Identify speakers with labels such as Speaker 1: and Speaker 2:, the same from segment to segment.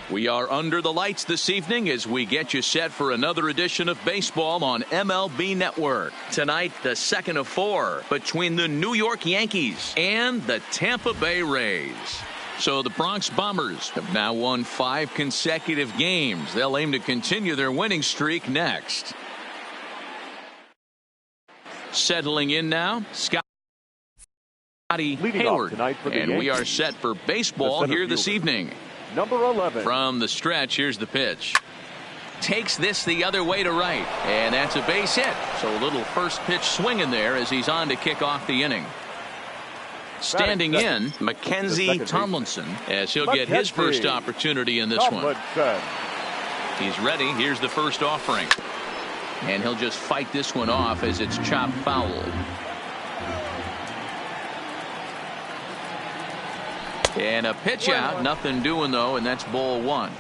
Speaker 1: We are under the lights this evening as we get you set for another edition of baseball on MLB Network. Tonight, the second of 4 between the New York Yankees and the Tampa Bay Rays. So the Bronx Bombers have now won 5 consecutive games. They'll aim to continue their winning streak next. Settling in now, Scotty Hayward, and we are set for baseball here this evening.
Speaker 2: Number 11.
Speaker 1: From the stretch, here's the pitch. Takes this the other way to right, and that's a base hit. So a little first pitch swing in there as he's on to kick off the inning. Standing in, Mackenzie Tomlinson, as he'll get his first opportunity in this one. He's ready. Here's the first offering. And he'll just fight this one off as it's chopped foul. And a pitch out, nothing doing though, and that's ball 1.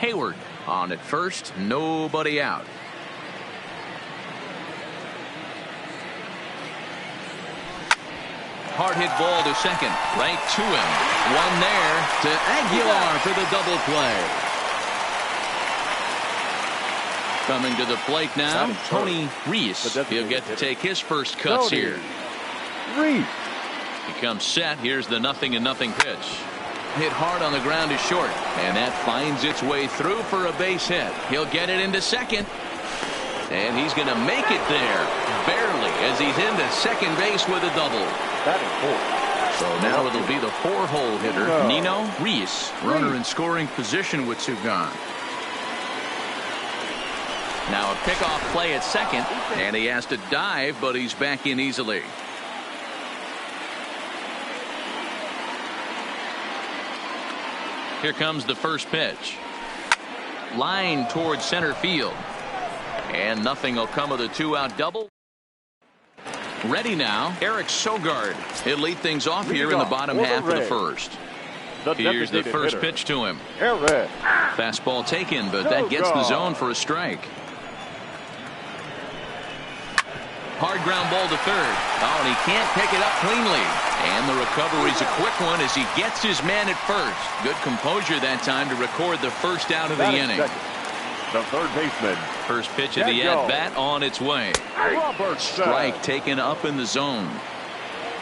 Speaker 1: Hayward on at first, nobody out. Hard hit ball to second, right to him. One there to Aguilar for the double play. Coming to the plate now, Tony Reese. He'll get to take his first cuts here.
Speaker 2: Reese.
Speaker 1: He comes set. Here's the 0-0 pitch. Hit hard on the ground to short, and that finds its way through for a base hit. He'll get it into second, and he's going to make it there barely as he's into second base with a double. So now it'll be the 4-hole hitter, Nino Reese. Runner in scoring position with 2 gone. Now a pickoff play at second, and he has to dive, but he's back in easily. Here comes the first pitch. Line towards center field. And nothing will come of the 2-out double. Ready now, Eric Sogard. He'll lead things off here in the bottom half of the first. Here's the first pitch to him. Fastball taken, but that gets the zone for a strike. Hard ground ball to third. Oh, and he can't pick it up cleanly. And the recovery's a quick one as he gets his man at first. Good composure that time to record the first out of the inning.
Speaker 2: The third baseman.
Speaker 1: First pitch of the at-bat on its way. Strike taken up in the zone.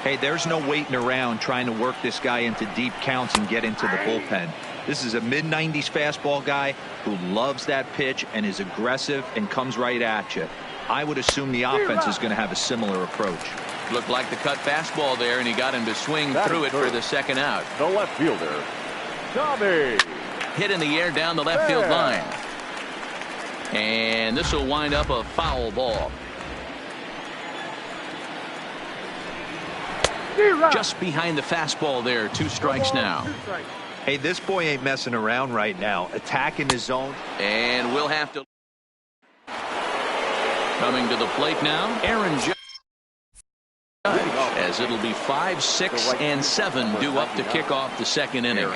Speaker 3: Hey, there's no waiting around trying to work this guy into deep counts and get into the bullpen. This is a mid-90s fastball guy who loves that pitch and is aggressive and comes right at you. I would assume the offense is going to have a similar approach.
Speaker 1: Looked like the cut fastball there, and he got him to swing through it for the second out.
Speaker 2: The left fielder, Tommy.
Speaker 1: Hit in the air down the left field line. And this will wind up a foul ball. Just behind the fastball there. 2 strikes now.
Speaker 3: Hey, this boy ain't messing around right now. Attacking his zone.
Speaker 1: And we'll have to. Coming to the plate now, Aaron Judge. As it'll be 5, 6, and 7 due up to kick off the second inning.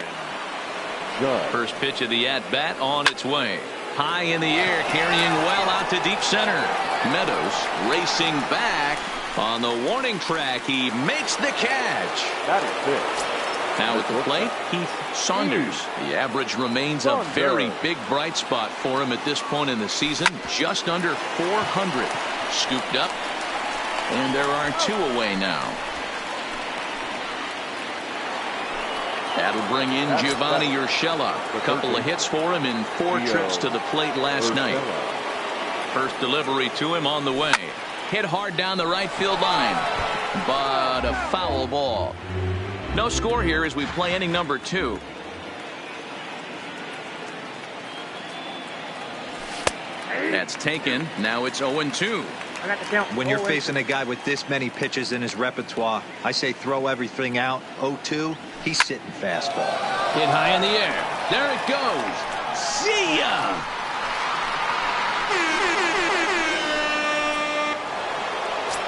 Speaker 1: First pitch of the at-bat on its way. High in the air, carrying well out to deep center. Meadows racing back on the warning track. He makes the catch.
Speaker 2: That is it.
Speaker 1: Now at the plate, Heath Saunders. The average remains a very big bright spot for him at this point in the season. Just under 400. Scooped up. And there are 2 away now. That'll bring in Giovanni Urshela. A couple of hits for him in 4 trips to the plate last night. First delivery to him on the way. Hit hard down the right field line. But a foul ball. No score here as we play inning number 2. That's taken. Now it's 0-2.
Speaker 3: When you're facing a guy with this many pitches in his repertoire, I say throw everything out. 0-2, he's sitting fastball.
Speaker 1: Hit high in the air. There it goes. See ya!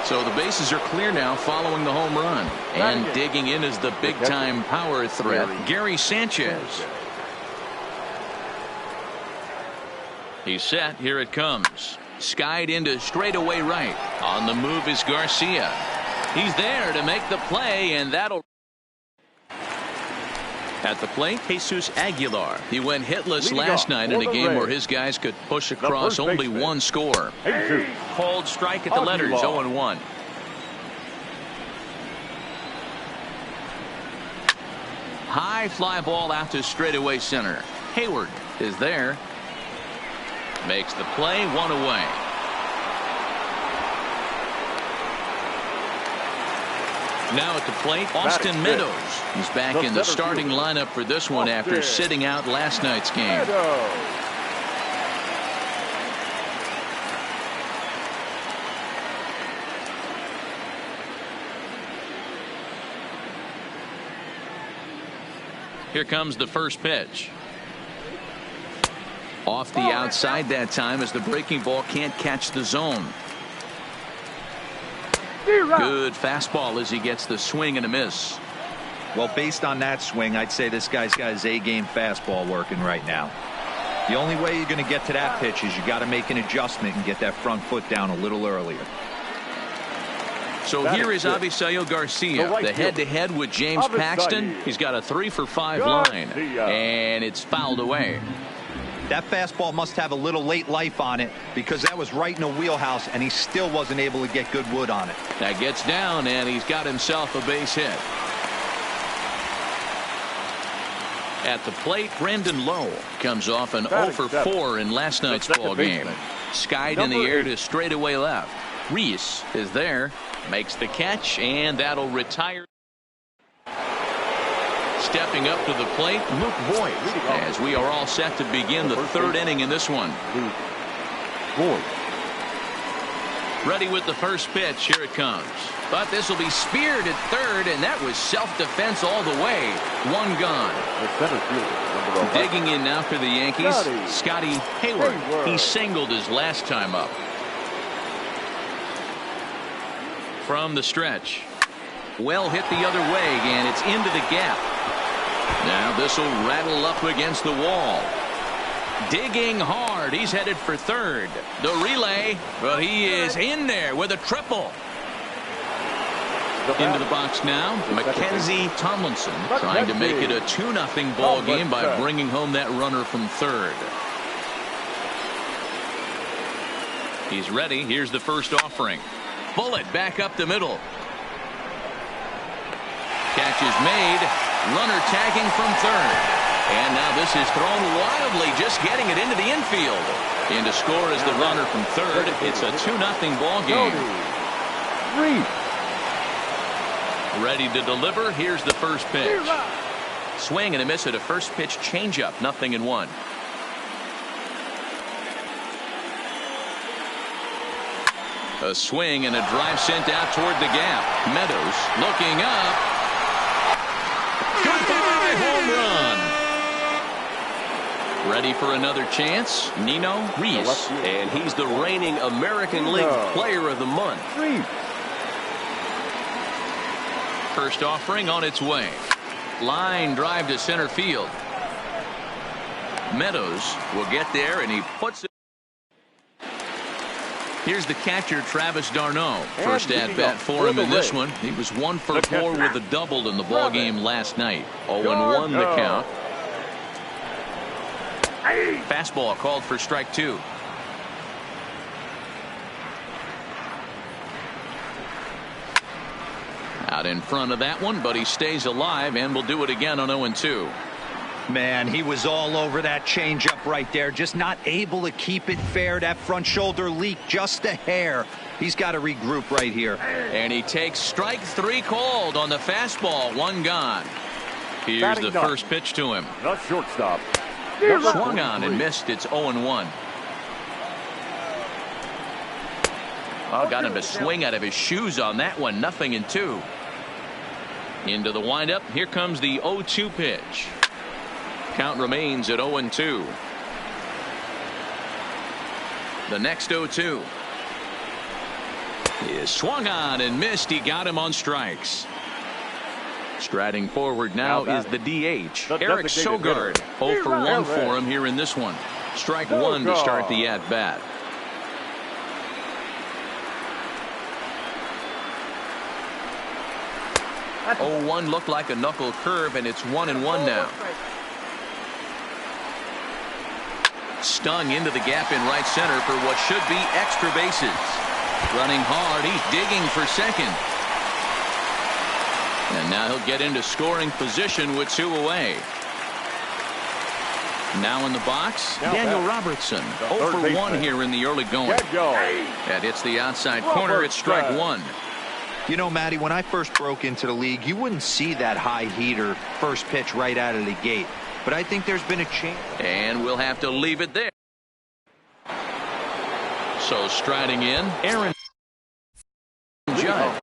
Speaker 1: So the bases are clear now following the home run. And digging in is the big-time power threat, Gary Sanchez. He's set. Here it comes. Skied into straightaway right. On the move is Garcia. He's there to make the play, and that'll. At the plate, Jesus Aguilar. He went hitless last night in a game where his guys could push across only one score. Called strike at the letters, 0-1. High fly ball out to straightaway center. Hayward is there. Makes the play, one away. Now at the plate, Austin Meadows. He's back in the starting lineup for this one after sitting out last night's game. Here comes the first pitch. Off the outside that time as the breaking ball can't catch the zone. Good fastball as he gets the swing and a miss.
Speaker 3: Well, based on that swing, I'd say this guy's got his A-game fastball working right now. The only way you're going to get to that pitch is you got to make an adjustment and get that front foot down a little earlier.
Speaker 1: So here is Avisail Garcia, the head-to-head with James Paxton. He's got a 3-for-5 line, and it's fouled away.
Speaker 3: That fastball must have a little late life on it because that was right in the wheelhouse, and he still wasn't able to get good wood on it.
Speaker 1: That gets down, and he's got himself a base hit. At the plate, Brandon Lowe comes off an 0-for-4 in last night's ball game. Skied in the air to straightaway left. Reese is there, makes the catch, and that'll retire. Stepping up to the plate, Luke Voigt, as we are all set to begin the third inning in this one. Ready with the first pitch. Here it comes. But this will be speared at third, and that was self-defense all the way. One gone. Digging in now for the Yankees, Scotty Hayward. He singled his last time up. From the stretch. Well hit the other way, and it's into the gap. Now this will rattle up against the wall. Digging hard. He's headed for third. The relay. Well, he is in there with a triple. Into the box now, Mackenzie Tomlinson trying to make it a 2-0 ball game by bringing home that runner from third. He's ready. Here's the first offering. Bullet back up the middle. Catch is made. Runner tagging from third. And now this is thrown wildly, just getting it into the infield. In to score is the runner from third. It's a 2-0 ball game. Ready to deliver. Here's the first pitch. Swing and a miss at a first pitch changeup. 0-1. A swing and a drive sent out toward the gap. Meadows looking up. Goodbye, home run. Ready for another chance. Nino Reese. And he's the reigning American League Player of the Month. First offering on its way. Line drive to center field. Meadows will get there, and he puts it. Here's the catcher, Travis d'Arnaud. First at bat for him in this one. He was 1-for-4 with a double in the ball game last night. 0-1 the count. Fastball called for strike two. Out in front of that one, but he stays alive and will do it again on 0-2.
Speaker 3: Man, he was all over that changeup right there, just not able to keep it fair. That front shoulder leaked just a hair. He's got to regroup right here.
Speaker 1: And he takes strike three called on the fastball. One gone. Here's the first pitch to him.
Speaker 2: The shortstop.
Speaker 1: Swung on and missed. It's 0-1. Oh, got him to swing out of his shoes on that one. 0-2. Into the windup. Here comes the 0-2 pitch. Count remains at 0-2. The next 0-2 is swung on and missed. He got him on strikes. Striding forward now is the DH, Eric Sogard. 0-for-1 for him here in this one. Strike one to start the at-bat. 0-1 looked like a knuckle curve, and it's 1-1 now. Stung into the gap in right center for what should be extra bases. Running hard, he's digging for second. And now he'll get into scoring position with 2 away. Now in the box, Daniel Robertson. 0 for 1 here in the early going. That hits the outside corner. It's strike 1.
Speaker 3: You know, Matty, when I first broke into the league, you wouldn't see that high heater first pitch right out of the gate. But I think there's been a change.
Speaker 1: And we'll have to leave it there. So striding in, Aaron Judge.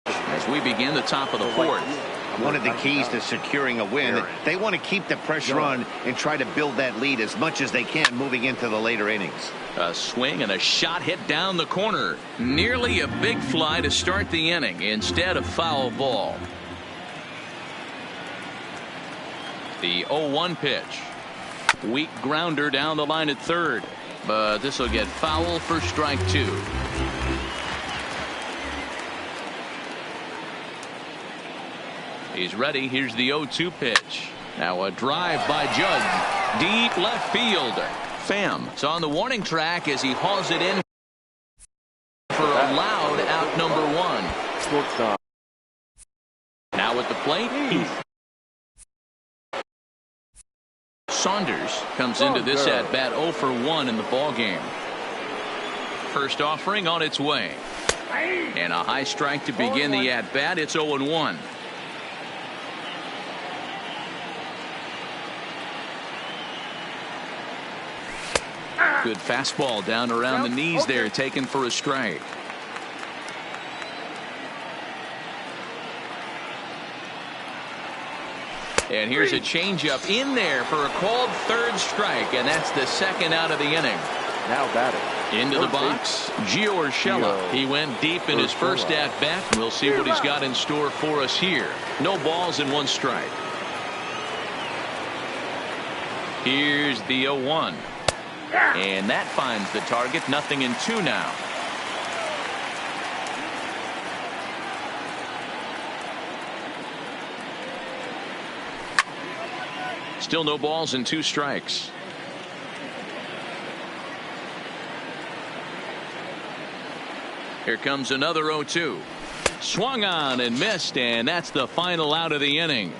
Speaker 1: As we begin the top of the 4th.
Speaker 4: One of the keys to securing a win, they want to keep the pressure on and try to build that lead as much as they can moving into the later innings.
Speaker 1: A swing and a shot hit down the corner. Nearly a big fly to start the inning instead of foul ball. The 0-1 pitch. Weak grounder down the line at third. But this will get foul for strike 2. He's ready. Here's the 0-2 pitch. Now a drive by Judge. Deep left field. Pham is on the warning track as he hauls it in for a loud out number 1.
Speaker 2: Shortstop.
Speaker 1: Now at the plate. Saunders comes into this at bat 0 for 1 in the ball game. First offering on its way. And a high strike to begin the at bat. It's 0-1. Good fastball down around the knees there, taken for a strike. And here's a changeup in there for a called 3rd strike, and that's the 2nd out of the inning.
Speaker 2: Now batting.
Speaker 1: Into the box, Gio Urshela. He went deep in his first at bat. We'll see what he's got in store for us here. No balls and 1 strike. Here's the 0-1. And that finds the target. 0-2 now. Still no balls and 2 strikes. Here comes another 0-2. Swung on and missed, and that's the final out of the inning.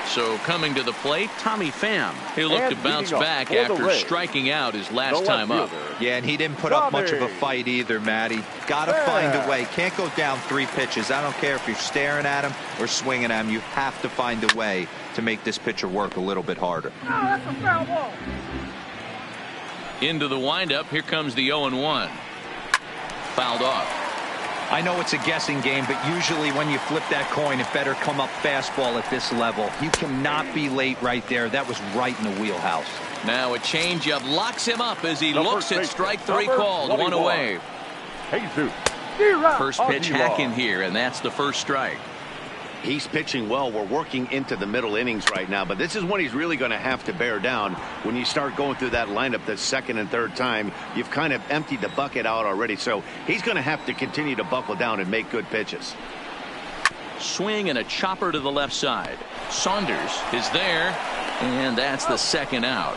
Speaker 1: So coming to the plate, Tommy Pham. He'll look to bounce back after striking out his last time up.
Speaker 3: Yeah, and he didn't put up much of a fight either, Matty. Got to find a way. Can't go down 3 pitches. I don't care if you're staring at him or swinging at him. You have to find a way to make this pitcher work a little bit harder.
Speaker 5: No, that's a foul ball.
Speaker 1: Into the windup. Here comes the 0-1. Fouled off.
Speaker 3: I know it's a guessing game, but usually when you flip that coin, it better come up fastball at this level. You cannot be late right there. That was right in the wheelhouse.
Speaker 1: Now a changeup locks him up as he looks at strike 3 called. 1 away. First pitch hack in here, and that's the 1st strike.
Speaker 4: He's pitching well. We're working into the middle innings right now, but this is when he's really going to have to bear down. When you start going through that lineup the 2nd and 3rd time, you've kind of emptied the bucket out already, so he's going to have to continue to buckle down and make good pitches.
Speaker 1: Swing and a chopper to the left side. Saunders is there, and that's the 2nd out.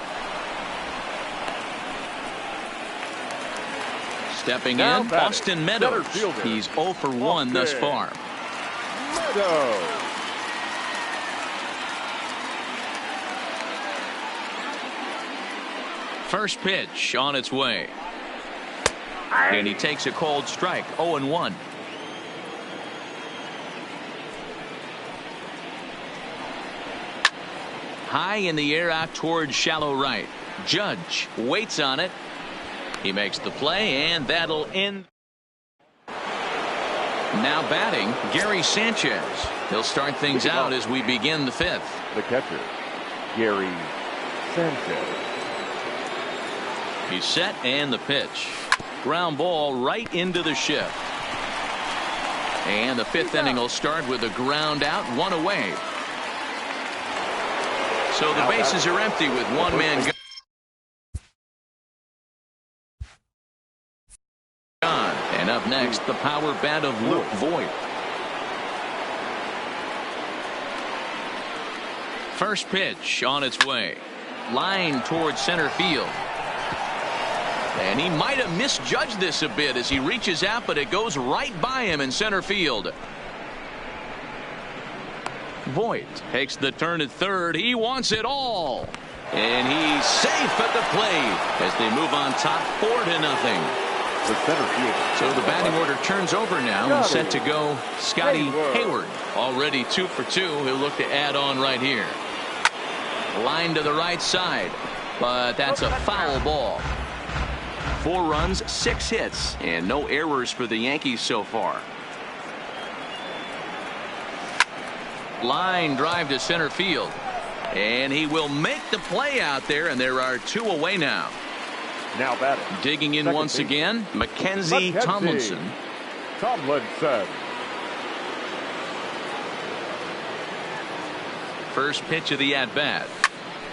Speaker 1: Stepping in, Austin Meadows. He's 0 for 1 thus far. First pitch on its way. And he takes a cold strike. 0-1. High in the air out towards shallow right. Judge waits on it. He makes the play, and that'll end. Now batting, Gary Sanchez. He'll start things out as we begin the 5th.
Speaker 2: The catcher, Gary Sanchez.
Speaker 1: He's set, and the pitch. Ground ball right into the shift. And the 5th inning will start with a ground out, 1 away. So the bases are empty with 1 man. And up next, the power bat of Luke Voigt. First pitch on its way. Line towards center field. And he might have misjudged this a bit as he reaches out, but it goes right by him in center field. Voigt takes the turn at third. He wants it all. And he's safe at the plate as they move on top 4-0. So the batting order turns over now and set to go Scotty Hayward. Already 2 for 2. He'll look to add on right here. Line to the right side, but that's a foul ball. 4 runs, 6 hits, and no errors for the Yankees so far. Line drive to center field. And he will make the play out there, and there are 2 away now.
Speaker 2: Now batting.
Speaker 1: Digging in once again, Mackenzie Tomlinson. First pitch of the at-bat.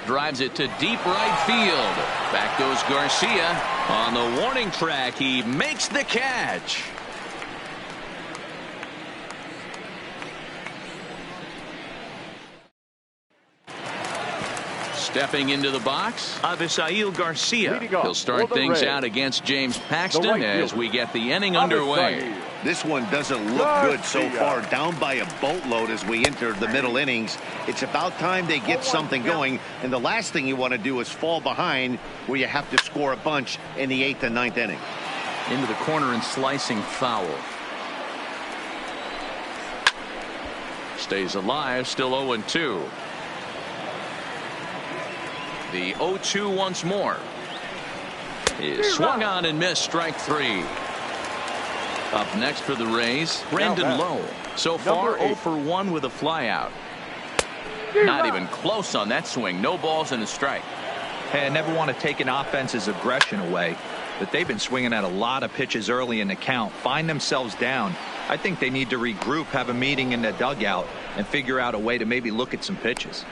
Speaker 1: Drives it to deep right field. Back goes Garcia. On the warning track, he makes the catch. Stepping into the box, Avisail Garcia. He'll start things out against James Paxton as we get the inning underway.
Speaker 4: This one doesn't look good so far. Down by a boatload as we enter the middle innings. It's about time they get something going. And the last thing you want to do is fall behind where you have to score a bunch in the 8th and 9th inning.
Speaker 1: Into the corner and slicing foul. Stays alive, still 0-2. The 0-2 once more. Is swung on and missed, strike 3. Up next for the Rays, Brandon Lowe. So far 0 for 1 with a flyout. Not even close on that swing. No balls and a strike.
Speaker 3: Hey, I never want to take an offense's aggression away, but they've been swinging at a lot of pitches early in the count. Find themselves down. I think they need to regroup, have a meeting in the dugout, and figure out a way to maybe look at some pitches.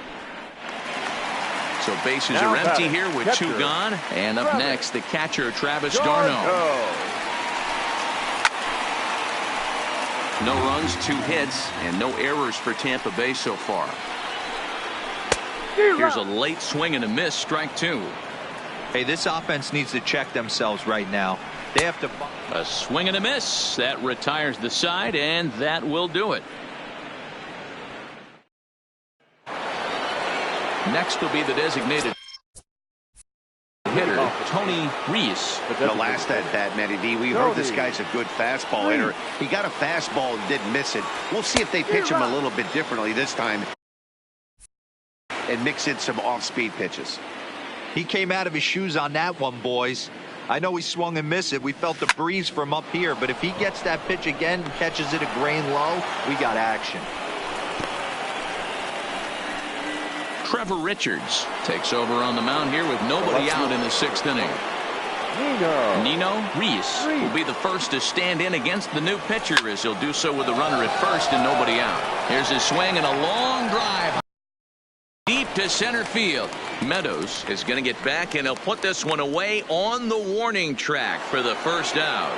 Speaker 1: So bases are empty here with 2 gone. And up next, the catcher, Travis d'Arnaud. No runs, 2 hits, and no errors for Tampa Bay so far. Here's a late swing and a miss, strike 2.
Speaker 3: Hey, this offense needs to check themselves right now. They have to.
Speaker 1: A swing and a miss. That retires the side, and that will do it. Next will be the designated hitter, Tony Reese.
Speaker 4: The last at bat, MLBThe, we heard this guy's a good fastball hitter. He got a fastball and didn't miss it. We'll see if they pitch him a little bit differently this time and mix in some off-speed pitches.
Speaker 3: He came out of his shoes on that one, boys. I know he swung and missed it. We felt the breeze from up here, but if he gets that pitch again and catches it a grain low, we got action.
Speaker 1: Trevor Richards takes over on the mound here with nobody out in the 6th inning. Nino Reese will be the first to stand in against the new pitcher as he'll do so with a runner at first and nobody out. Here's his swing and a long drive deep to center field. Meadows is going to get back and he'll put this one away on the warning track for the first out.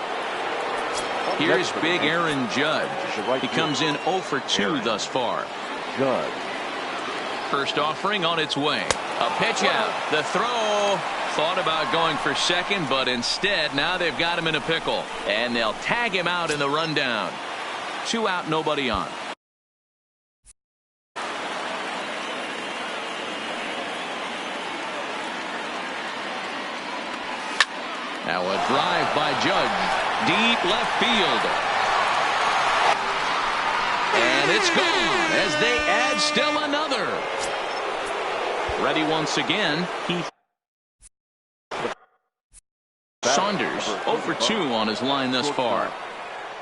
Speaker 1: Here's big Aaron Judge. He comes in 0 for 2 thus far.
Speaker 2: Judge.
Speaker 1: First offering on its way. A pitch out. The throw. Thought about going for second, but instead now they've got him in a pickle. And they'll tag him out in the rundown. 2 out, nobody on. Now a drive by Judge. Deep left field. And it's gone as they add still another. Ready once again. Saunders 0 for 2 on his line thus far.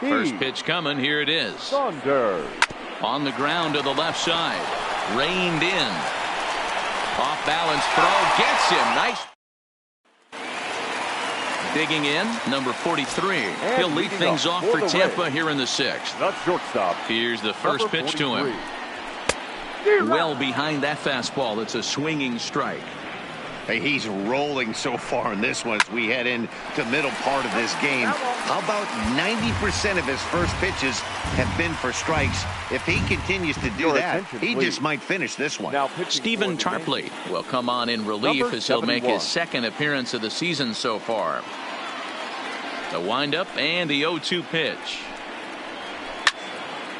Speaker 1: First pitch coming. Here it is.
Speaker 2: Saunders.
Speaker 1: On the ground to the left side. Reined in. Off balance throw. Gets him. Nice. Digging in, number 43. He'll lead things off for Tampa here in the 6th.
Speaker 2: Not shortstop.
Speaker 1: Here's the first pitch to him. Well behind that fastball. It's a swinging strike.
Speaker 4: Hey, he's rolling so far in this one as we head into the middle part of this game. How about 90% of his first pitches have been for strikes? If he continues to do that, he just might finish this one.
Speaker 1: Stephen Tarpley will come on in relief as he'll make his second appearance of the season so far. The windup and the 0-2 pitch.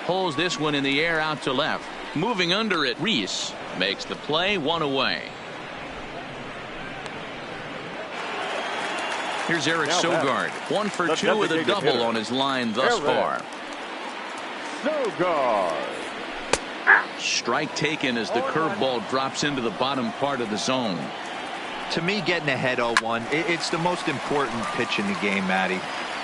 Speaker 1: Pulls this one in the air out to left. Moving under it, Reese makes the play, one away. Here's Eric Sogard, 1 for 2 with a double on his line thus far.
Speaker 2: Sogard.
Speaker 1: Strike taken as the curveball drops into the bottom part of the zone.
Speaker 3: To me, getting ahead 0-1, it's the most important pitch in the game, Matty.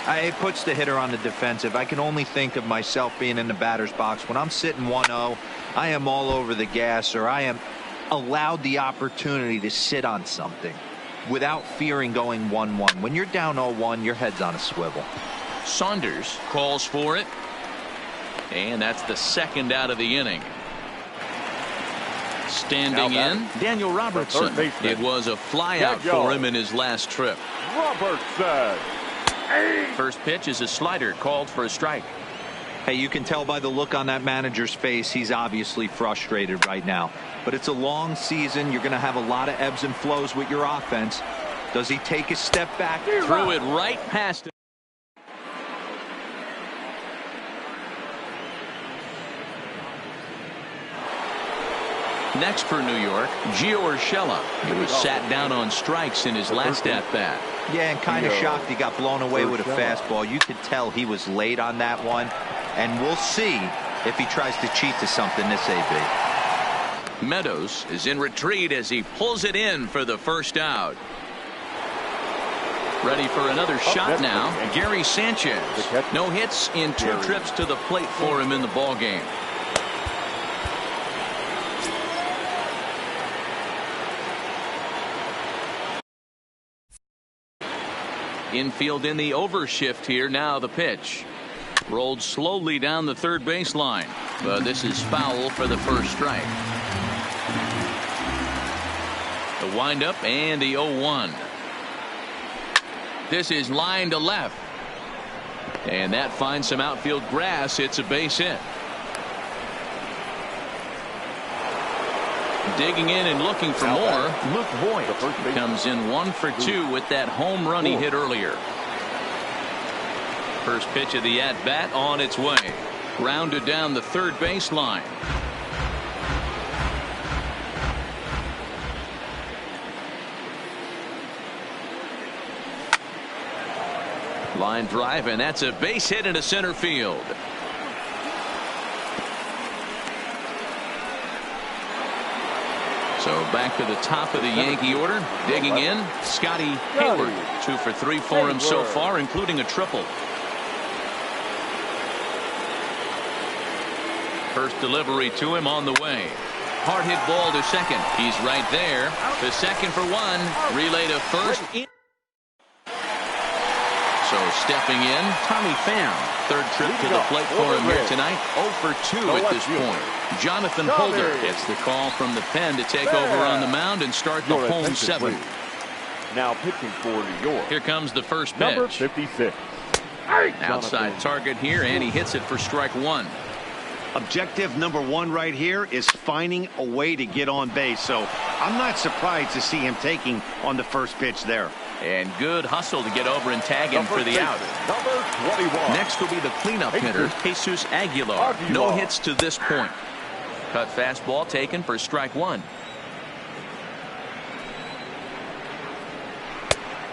Speaker 3: It puts the hitter on the defensive. I can only think of myself being in the batter's box. When I'm sitting 1-0, I am all over the gas, or I am allowed the opportunity to sit on something without fearing going 1-1. When you're down 0-1, your head's on a swivel.
Speaker 1: Saunders calls for it. And that's the second out of the inning. Standing in, Daniel Robertson. It was a flyout for him in his last trip.
Speaker 2: Robertson.
Speaker 1: First pitch is a slider called for a strike.
Speaker 3: Hey, you can tell by the look on that manager's face, he's obviously frustrated right now. But it's a long season. You're going to have a lot of ebbs and flows with your offense. Does he take a step back?
Speaker 1: Threw it right past him. Next for New York, Gio Urshela. He was sat down on strikes in his last at-bat.
Speaker 3: Yeah, and kind of shocked he got blown away with a fastball. You could tell he was late on that one. And we'll see if he tries to cheat to something this AB.
Speaker 1: Meadows is in retreat as he pulls it in for the first out. Ready for another shot now, Gary Sanchez. No hits in 2 trips to the plate for him in the ballgame. Infield in the overshift here. Now the pitch. Rolled slowly down the third baseline. But this is foul for the first strike. The windup and the 0-1. This is line to left. And that finds some outfield grass. It's a base hit. Digging in and looking for more, Luke Voigt comes in 1 for 2 with that home run he hit earlier. First pitch of the at-bat on its way. Grounded down the third baseline. Line drive, and that's a base hit into center field. So back to the top of the Yankee order. Digging in, Scotty Hayward. 2 for 3 for him so far, including a triple. First delivery to him on the way. Hard hit ball to second. He's right there. To second for 1. Relay to first. So stepping in, Tommy Pham. Third trip to the plate for him here tonight. 0 for 2 at this point. Jonathan Holder gets the call from the pen to take over on the mound and start the home 7.
Speaker 2: Now pitching for New York.
Speaker 1: Here comes the first pitch.
Speaker 2: Number 56.
Speaker 1: Outside target here, and he hits it for strike 1.
Speaker 4: Objective number 1 right here is finding a way to get on base. So I'm not surprised to see him taking on the first pitch there.
Speaker 1: And good hustle to get over and tag him for the out.
Speaker 2: Number 21.
Speaker 1: Next will be the cleanup hitter, Jesus Aguilar. No hits to this point. Cut fastball taken for strike 1.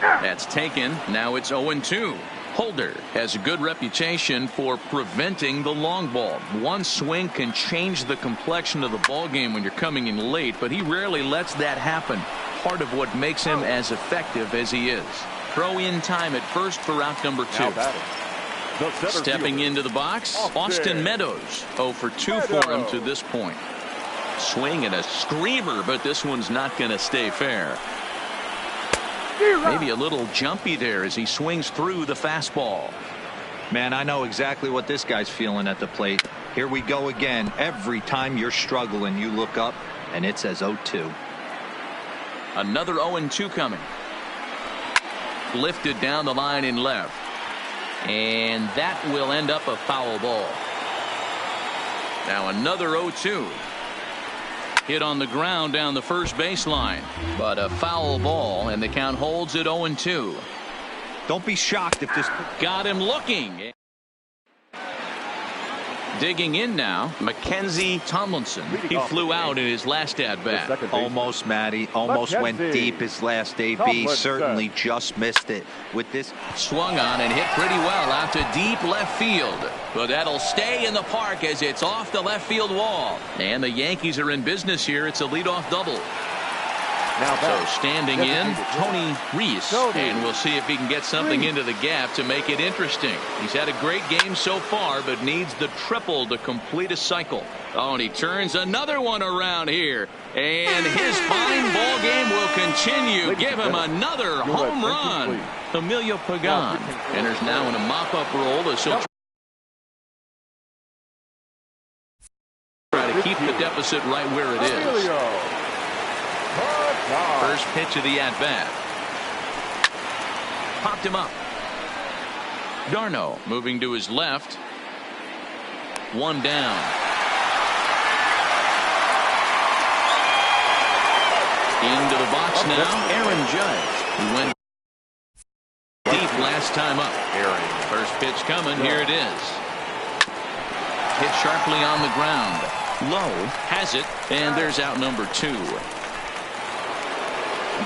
Speaker 1: That's taken. Now it's 0-2. Holder has a good reputation for preventing the long ball. One swing can change the complexion of the ball game when you're coming in late, but he rarely lets that happen. Part of what makes him as effective as he is. Throw in time at first for out number 2. Stepping into the box, Austin Meadows. 0 for 2 for him to this point. Swing and a screamer, but this one's not going to stay fair. Maybe a little jumpy there as he swings through the fastball.
Speaker 3: Man, I know exactly what this guy's feeling at the plate. Here we go again. Every time you're struggling, you look up, and it says 0-2.
Speaker 1: Another 0-2 coming. Lifted down the line in left. And that will end up a foul ball. Now another 0-2. Hit on the ground down the first baseline. But a foul ball, and the count holds at 0-2.
Speaker 3: Don't be shocked if this
Speaker 1: got him looking. Digging in now, Mackenzie Tomlinson. He flew out in his last at-bat.
Speaker 3: Almost, Matty. Almost went deep his last AB. Certainly just missed it. With this,
Speaker 1: swung on and hit pretty well out to deep left field. But that'll stay in the park as it's off the left field wall. And the Yankees are in business here. It's a leadoff double. So standing in, Tony Reese, and we'll see if he can get something into the gap to make it interesting. He's had a great game so far, but needs the triple to complete a cycle. Oh, and he turns another one around here, and his fine ball game will continue. Give him another home run. Emilio Pagan enters now in a mop-up role as he'll try to keep the deficit right where it is. First pitch of the at-bat. Popped him up. Darno moving to his left. One down. Into the box now, Aaron Judge. He went deep last time up. First pitch coming. Here it is. Hit sharply on the ground. Low has it, and there's out number 2.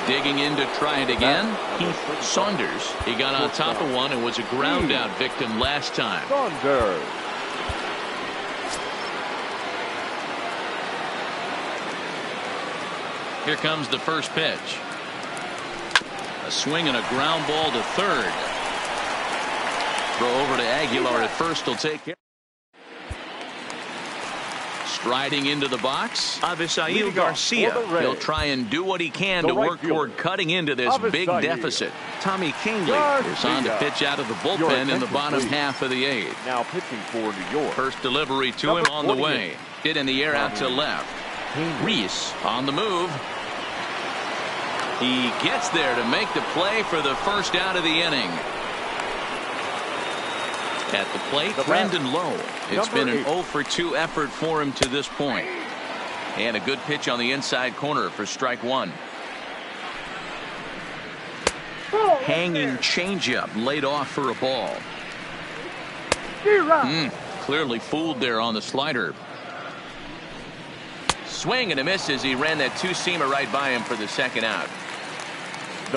Speaker 1: Digging in to try it again. Heath Saunders. He got on top of one and was a ground out victim last time.
Speaker 2: Saunders.
Speaker 1: Here comes the first pitch. A swing and a ground ball to third. Throw over to Aguilar at first. Will take care. Striding into the box, Avisail Garcia. He'll try and do what he can to work toward cutting into this big deficit. Tommy Kingley is on to pitch out of the bullpen in the bottom half of the 8th.
Speaker 2: Now pitching for New York.
Speaker 1: First delivery to him on the way. Hit in the air out to left. Reese on the move. He gets there to make the play for the first out of the inning. At the plate, Brandon Lowe. It's been an 0-for-2 effort for him to this point. And a good pitch on the inside corner for strike 1. Hanging changeup laid off for a ball. Clearly fooled there on the slider. Swing and a miss as he ran that 2-seamer right by him for the second out.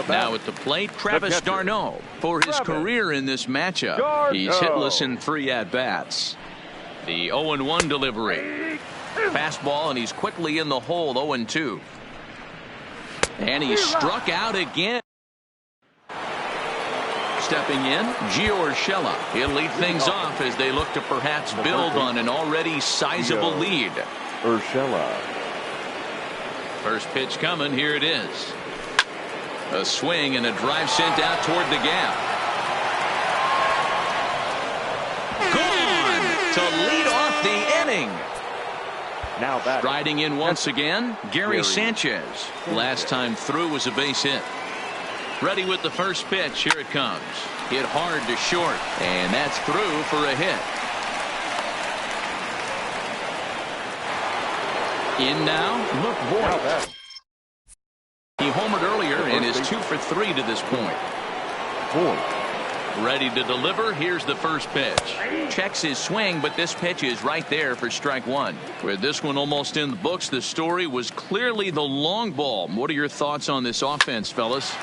Speaker 1: Now at the plate, Travis d'Arnaud for his career in this matchup. He's hitless in 3 at-bats. The 0-1 delivery. Fastball, and he's quickly in the hole, 0-2. And he struck out again. Stepping in, Gio Urshela. He'll lead things off as they look to perhaps build on an already sizable lead.
Speaker 2: Urshela.
Speaker 1: First pitch coming. Here it is. A swing and a drive sent out toward the gap. Gone to lead off the inning.
Speaker 2: Now back.
Speaker 1: Striding in once again, Gary Sanchez. Last time through was a base hit. Ready with the first pitch. Here it comes. Hit hard to short, and that's through for a hit. In now, Luke Voigt. He homered earlier and is 2 for 3 to this point. Ready to deliver. Here's the first pitch. Checks his swing, but this pitch is right there for strike 1. With this one almost in the books, the story was clearly the long ball. What are your thoughts on this offense, fellas?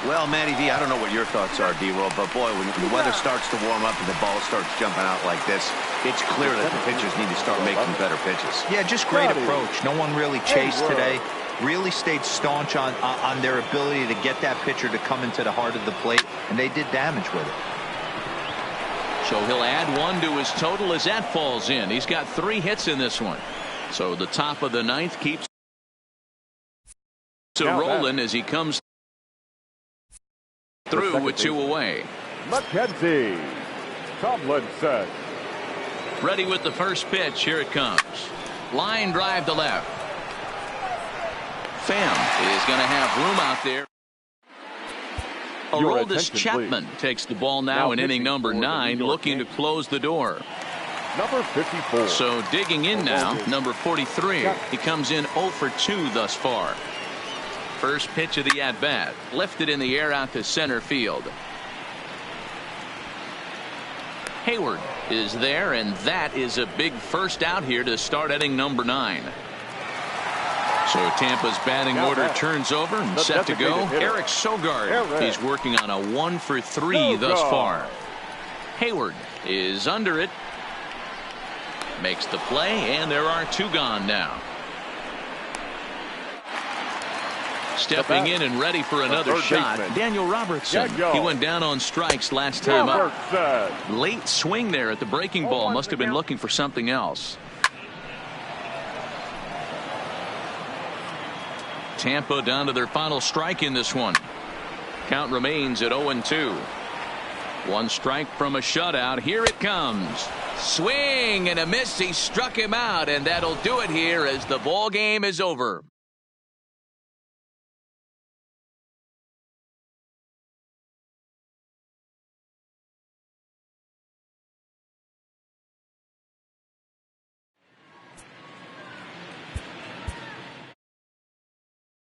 Speaker 4: Well, MLBThe, I don't know what your thoughts are, D-Roll, but boy, when the weather starts to warm up and the ball starts jumping out like this, it's clear that the pitchers need to start making better pitches.
Speaker 3: Yeah, just great approach. No one really chased today. Really stayed staunch on their ability to get that pitcher to come into the heart of the plate, and they did damage with it.
Speaker 1: So he'll add 1 to his total as that falls in. He's got 3 hits in this one. So the top of the 9th keeps rolling as he comes through with 2 away.
Speaker 2: Mackenzie Tomlinson.
Speaker 1: Ready with the first pitch. Here it comes. Line drive to left. Pham is going to have room out there.
Speaker 2: Your
Speaker 1: Aroldis
Speaker 2: attention,
Speaker 1: Chapman
Speaker 2: please.
Speaker 1: takes the ball now in inning
Speaker 2: pitching
Speaker 1: number
Speaker 2: for the
Speaker 1: 9,
Speaker 2: New York
Speaker 1: looking to
Speaker 2: Yankees.
Speaker 1: close the door.
Speaker 2: Number 54.
Speaker 1: So digging in now, number 43. He comes in 0 for 2 thus far. First pitch of the at-bat, lifted in the air out to center field. Hayward is there, and that is a big first out here to start inning number 9. So Tampa's batting order turns over and
Speaker 2: the
Speaker 1: set to go.
Speaker 2: designated hitter.
Speaker 1: Eric Sogard.
Speaker 2: Eric.
Speaker 1: He's working on a 1 for 3 thus
Speaker 2: Sogard.
Speaker 1: far. Hayward is under it. Makes the play, and there are 2 gone now. Stepping in and ready for another
Speaker 2: third
Speaker 1: shot,
Speaker 2: baseman.
Speaker 1: Daniel Robertson.
Speaker 2: Daniel.
Speaker 1: He went down on strikes last time up.
Speaker 2: Robertson.
Speaker 1: Late swing there at the breaking ball. Must have been looking for something else. Tampa down to their final strike in this one. Count remains at 0-2. 1 strike from a shutout. Here it comes. Swing and a miss. He struck him out, and that'll do it here as the ball game is over.